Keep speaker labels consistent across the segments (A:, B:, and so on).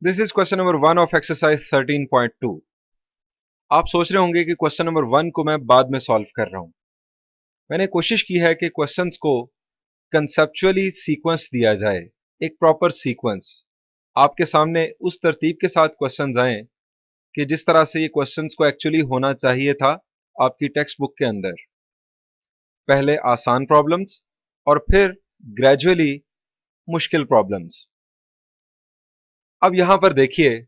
A: This is question number 1 of exercise 13.2। आप सोच रहे होंगे कि क्वेश्चन नंबर 1 को मैं बाद में सॉल्व कर रहा हूं। मैंने कोशिश की है कि क्वेश्चंस को कंसेप्चुअली सीक्वेंस दिया जाए, एक प्रॉपर सीक्वेंस आपके सामने उस तरतीब के साथ क्वेश्चंस आए कि जिस तरह से ये क्वेश्चंस को एक्चुअली होना चाहिए था आपकी टेक्स्ट बुक के अंदर। पहले आसान प्रॉब्लम्स और फिर ग्रेजुअली मुश्किल प्रॉब्लम्स। अब यहां पर देखिए,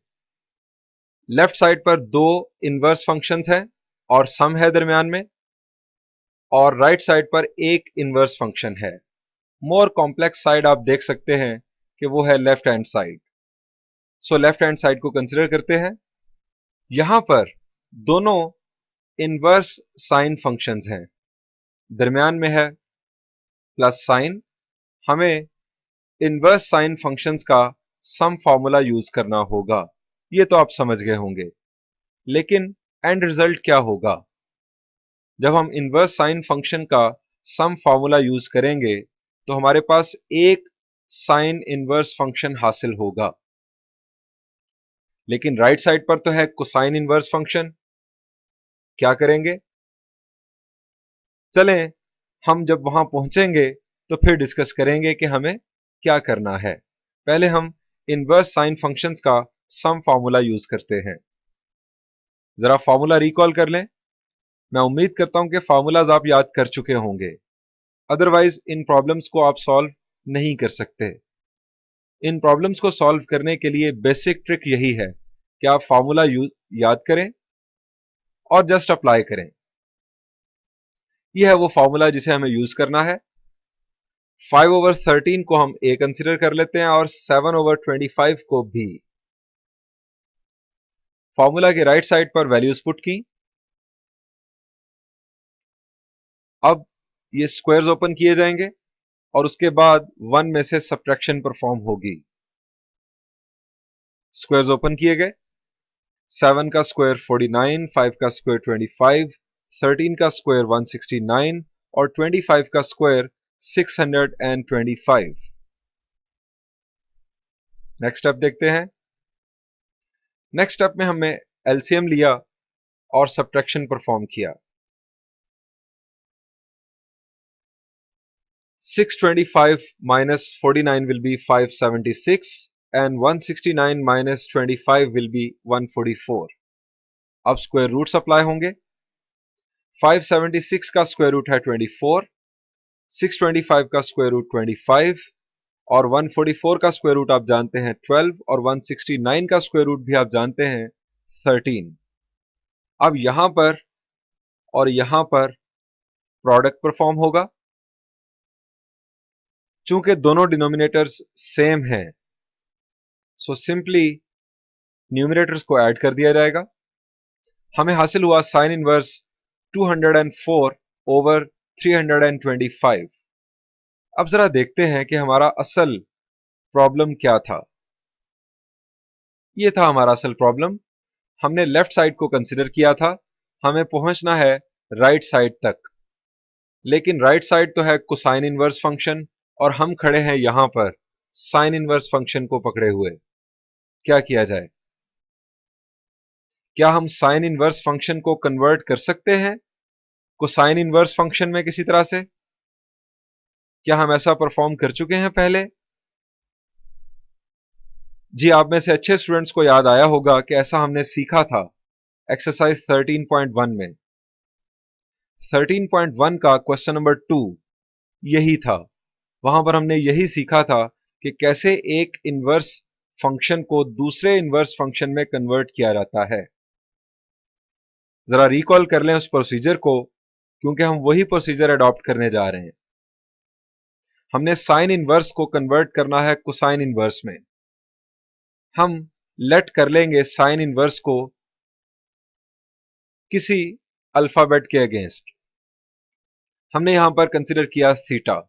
A: लेफ्ट साइड पर दो इनवर्स फंक्शंस हैं और सम है दरमियान में, और राइट साइड पर एक इनवर्स फंक्शन है। मोर कॉम्प्लेक्स साइड आप देख सकते हैं कि वो है left hand side. So left hand side को कंसीडर करते हैं। यहां पर दोनों इनवर्स साइन फंक्शंस हैं, दरमियान में है प्लस साइन। हमें इनवर्स साइन फंक्शंस का सम फॉर्मूला यूज करना होगा, ये तो आप समझ गए होंगे। लेकिन एंड रिजल्ट क्या होगा जब हम इनवर्स साइन फंक्शन का सम फॉर्मूला यूज करेंगे? तो हमारे पास एक साइन इनवर्स फंक्शन हासिल होगा, लेकिन राइट साइड पर तो है कोसाइन इनवर्स फंक्शन। क्या करेंगे? चलें, हम जब वहां पहुंचेंगे तो फिर डिस्कस करेंगे कि हमें क्या करना है। पहले हम इनवर्स साइन फंक्शंस का सम फॉर्मूला यूज करते हैं। जरा फॉर्मूला रिकॉल कर लें। मैं उम्मीद करता हूं कि फॉर्मूलाज आप याद कर चुके होंगे, अदरवाइज इन प्रॉब्लम्स को आप सॉल्व नहीं कर सकते। इन प्रॉब्लम्स को सॉल्व करने के लिए बेसिक ट्रिक यही है कि आप फॉर्मूला याद करें और जस्ट अप्लाई करें। यह है वो फॉर्मूला जिसे हमें यूज करना है। 5/13 को हम ए कंसिडर कर लेते हैं और 7/25 को भी। फॉर्मूला के राइट साइड पर वैल्यूज पुट की। अब ये स्क्वायर्स ओपन किए जाएंगे और उसके बाद 1 में से सब्ट्रैक्शन परफॉर्म होगी। स्क्वायर्स ओपन किए गए। 7 का स्क्वायर 49, 5 का स्क्वायर 25, 13 का स्क्वायर 169 और 25 का स्क्वायर 625। नेक्स्ट स्टेप देखते हैं। नेक्स्ट स्टेप में हमने एलसीएम लिया और सब्ट्रैक्शन परफॉर्म किया। 625 minus 49 will be 576 and 169 minus 25 will be 144। अब स्क्वायर रूट्स अप्लाई होंगे। 576 का स्क्वायर रूट है 24, 625 का स्क्वायर रूट 25 और 144 का स्क्वायर रूट आप जानते हैं 12 और 169 का स्क्वायर रूट भी आप जानते हैं 13। अब यहां पर और यहां पर प्रोडक्ट परफॉर्म होगा। चूंकि दोनों डिनोमिनेटर्स सेम हैं, सो सिंपली न्यूमरेटर्स को ऐड कर दिया जाएगा। हमें हासिल हुआ साइन इनवर्स 204/325। अब जरा देखते हैं कि हमारा असल प्रॉब्लम क्या था। ये था हमारा असल प्रॉब्लम। हमने लेफ्ट साइड को कंसिडर किया था, हमें पहुंचना है राइट साइड तक। लेकिन राइट साइड तो है कोसाइन इनवर्स फंक्शन और हम खड़े हैं यहां पर साइन इनवर्स फंक्शन को पकड़े हुए। क्या किया जाए? क्या हम साइन इनवर्स फंक्शन को कन्वर्ट कर सकते हैं कोसाइन इनवर्स फंक्शन में किसी तरह से? क्या हम ऐसा परफॉर्म कर चुके हैं पहले? जी, आप में से अच्छे स्टूडेंट्स को याद आया होगा कि ऐसा हमने सीखा था एक्सरसाइज 13.1 में। 13.1 का क्वेश्चन नंबर 2 यही था। वहां पर हमने यही सीखा था कि कैसे एक इनवर्स फंक्शन को दूसरे इनवर्स फंक्शन में कन्वर्ट किया जाता है। जरा रिकॉल कर लें उस प्रोसीजर को, क्योंकि हम वही प्रोसीजर अडॉप्ट करने जा रहे हैं। हमने साइन इनवर्स को कन्वर्ट करना है कोसाइन इनवर्स में। हम लेट कर लेंगे साइन इनवर्स को किसी अल्फाबेट के अगेंस्ट। हमने यहां पर कंसिडर किया theta.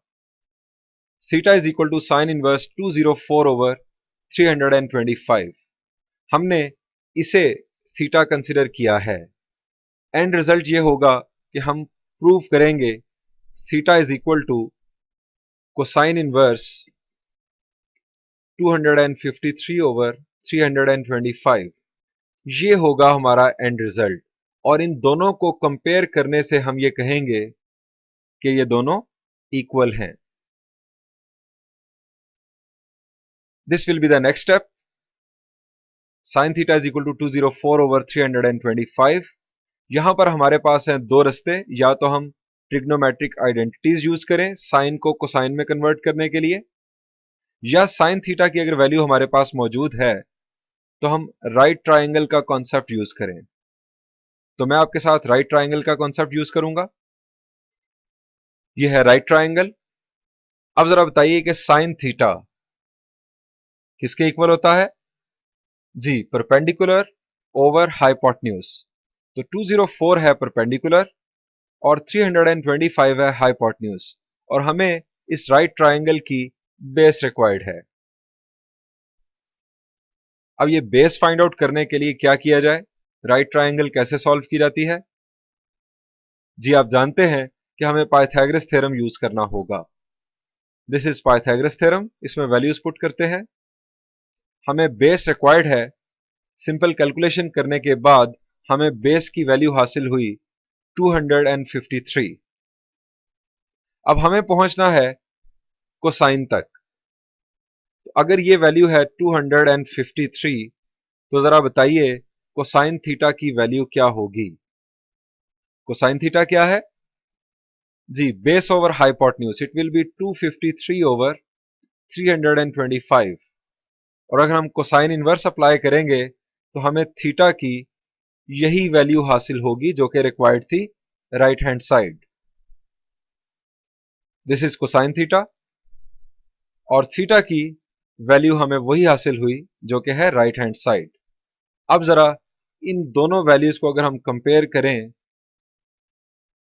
A: Theta is equal to sine inverse 204/325। हमने इसे थीटा कंसिडर किया है। एंड रिजल्ट ये होगा कि हम प्रूव करेंगे theta is equal to cosine inverse 253/325। 325। ये होगा हमारा एंड रिजल्ट, और इन दोनों को कंपेयर करने से हम ये कहेंगे कि ये दोनों इक्वल हैं। This will be the next step. Sine theta is equal to 204 over 325। यहां पर हमारे पास हैं दो रास्ते, या तो हम ट्रिग्नोमेट्रिक आइडेंटिटीज यूज करें साइन को कोसाइन में कन्वर्ट करने के लिए, या साइन थीटा की अगर वैल्यू हमारे पास मौजूद है तो हम राइट ट्राइंगल का कॉन्सेप्ट यूज करें। तो मैं आपके साथ राइट ट्राइंगल का कॉन्सेप्ट यूज करूंगा। यह है राइट ट्राइंगल। अब जरा बताइए कि साइन थीटा किसके इक्वल होता है? जी, परपेंडिकुलर ओवर हाइपोटेन्यूज। तो 204 है परपेंडिकुलर और 325 है हाइपोटेन्यूज, और हमें इस राइट ट्राइंगल की बेस रिक्वायर्ड है। अब ये बेस फाइंड आउट करने के लिए क्या किया जाए, राइट ट्राइंगल कैसे सॉल्व की जाती है? जी, आप जानते हैं कि हमें पाइथागोरस थ्योरम यूज करना होगा। This is Pythagoras theorem. इसमें वैल्यूज पुट करते हैं, हमें बेस रिक्वायर्ड है। सिंपल कैलकुलेशन करने के बाद हमें बेस की वैल्यू हासिल हुई 253। अब हमें पहुंचना है कोसाइन तक। तो अगर ये वैल्यू है 253, तो जरा बताइए कोसाइन थीटा की वैल्यू क्या होगी? कोसाइन थीटा क्या है? जी, base over hypotenuse, it will be 253 over 325। और अगर हम कोसाइन इनवर्स अप्लाई करेंगे तो हमें थीटा की यही वैल्यू हासिल होगी जो कि रिक्वायर्ड थी right hand side. This is cosine theta, और थीटा की वैल्यू हमें वही हासिल हुई जो कि है राइट हैंड साइड। अब जरा इन दोनों वैल्यूज को अगर हम कंपेयर करें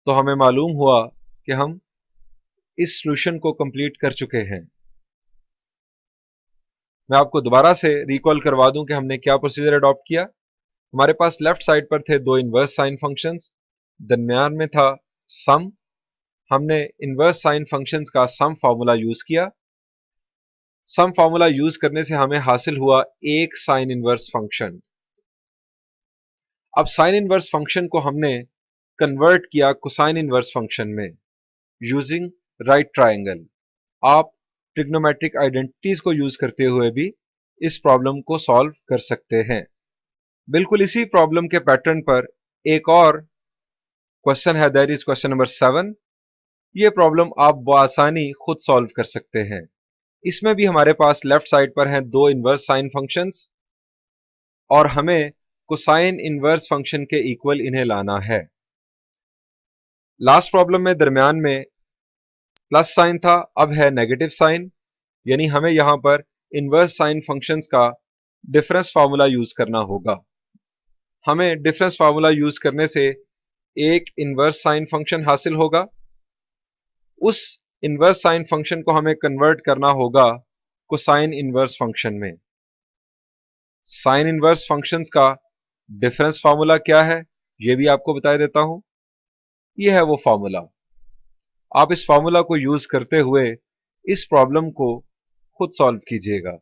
A: तो हमें मालूम हुआ कि हम इस सॉल्यूशन को कंप्लीट कर चुके हैं। मैं आपको दोबारा से रिकॉल करवा दूं कि हमने क्या प्रोसीजर अडॉप्ट किया। हमारे पास लेफ्ट साइड पर थे दो इनवर्स साइन फंक्शंस, दरमियान में था सम। हमने इनवर्स साइन फंक्शंस का सम फार्मूला यूज किया। सम फार्मूला यूज करने से हमें हासिल हुआ एक साइन इनवर्स फंक्शन। अब साइन इनवर्स फंक्शन को हमने कन्वर्ट किया कोसाइन इनवर्स फंक्शन में यूजिंग राइट ट्राइंगल। आप ट्रिग्नोमेट्रिक आइडेंटिटीज को यूज करते हुए भी इस प्रॉब्लम को सॉल्व कर सकते हैं। बिल्कुल इसी प्रॉब्लम के पैटर्न पर एक और क्वेश्चन है, दैट इज क्वेश्चन नंबर 7। ये प्रॉब्लम आप बआसानी खुद सॉल्व कर सकते हैं। इसमें भी हमारे पास लेफ्ट साइड पर हैं दो इनवर्स साइन फंक्शंस, और हमें कोसाइन इनवर्स फंक्शन के इक्वल इन्हें लाना है। लास्ट प्रॉब्लम में दरमियान में प्लस साइन था, अब है नेगेटिव साइन, यानी हमें यहां पर इनवर्स साइन फंक्शंस का डिफरेंस फार्मूला यूज करना होगा। हमें डिफरेंस फार्मूला यूज करने से एक इनवर्स साइन फंक्शन हासिल होगा। उस इनवर्स साइन फंक्शन को हमें कन्वर्ट करना होगा कोसाइन इनवर्स फंक्शन में। साइन इनवर्स फंक्शंस का डिफरेंस फार्मूला क्या है, यह भी आपको बता देता हूं। यह है वो फार्मूला। आप इस फार्मूला को यूज करते हुए इस प्रॉब्लम को खुद सॉल्व कीजिएगा।